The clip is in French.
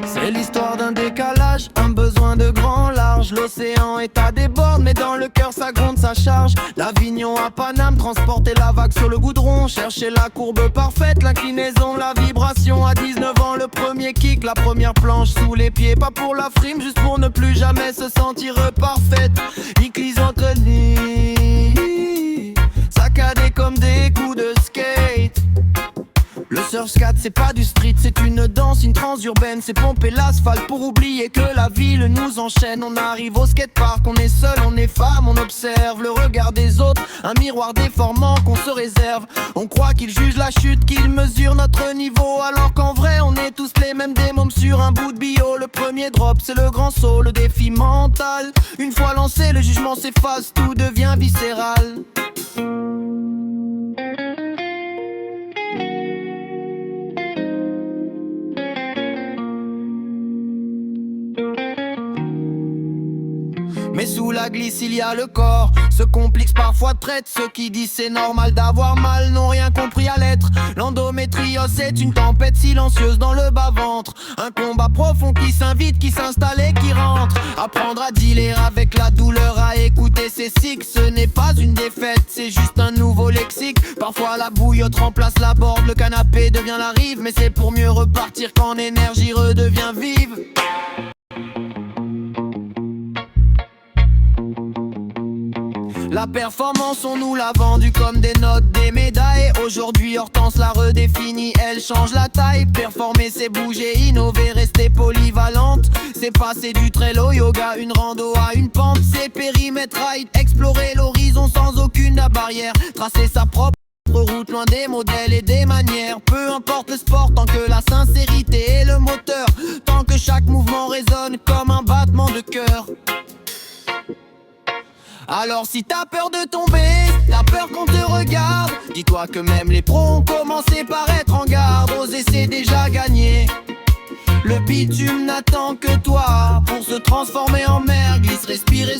C'est l'histoire d'un décalage, un besoin de grand large. L'océan est à des bornes, mais dans le cœur ça gronde, ça charge. L'Avignon à Paname, transporter la vague sur le goudron. Chercher la courbe parfaite, l'inclinaison, la vibration. À 19 ans, le premier kick, la première planche sous les pieds. Pas pour la frime, juste pour ne plus jamais se sentir parfaite. Iclis entre nids, saccadés comme des coups de skate. Le surf scat c'est pas du street, c'est une danse, une transe urbaine. C'est pomper l'asphalte pour oublier que la ville nous enchaîne. On arrive au skatepark, on est seul, on est femme, on observe le regard des autres, un miroir déformant qu'on se réserve. On croit qu'ils jugent la chute, qu'ils mesurent notre niveau, alors qu'en vrai on est tous les mêmes, des mômes sur un bout de bio. Le premier drop c'est le grand saut, le défi mental. Une fois lancé le jugement s'efface, tout devient viscéral. Mais sous la glisse il y a le corps, se complique parfois traite. Ceux qui disent c'est normal d'avoir mal n'ont rien compris à l'être. L'endométriose c'est une tempête silencieuse dans le bas-ventre. Un combat profond qui s'invite, qui s'installe et qui rentre. Apprendre à dealer avec la douleur, à écouter ses cycles. Ce n'est pas une défaite, c'est juste un nouveau lexique. Parfois la bouillotte remplace la borde, le canapé devient la rive. Mais c'est pour mieux repartir quand l'énergie redevient vive. La performance on nous l'a vendue comme des notes, des médailles. Aujourd'hui Hortense la redéfinit, elle change la taille. Performer c'est bouger, innover, rester polyvalente. C'est passer du trail au yoga, une rando à une pente. C'est périmètre ride, explorer l'horizon sans aucune barrière. Tracer sa propre route loin des modèles et des manières. Peu importe le sport tant que la sincérité est le moteur. Tant que chaque mouvement résonne comme un battement de cœur. Alors si t'as peur de tomber, t'as peur qu'on te regarde, dis-toi que même les pros ont commencé par être en garde. Oser c'est déjà gagné, le bitume n'attend que toi pour se transformer en mer. Glisse, respirer.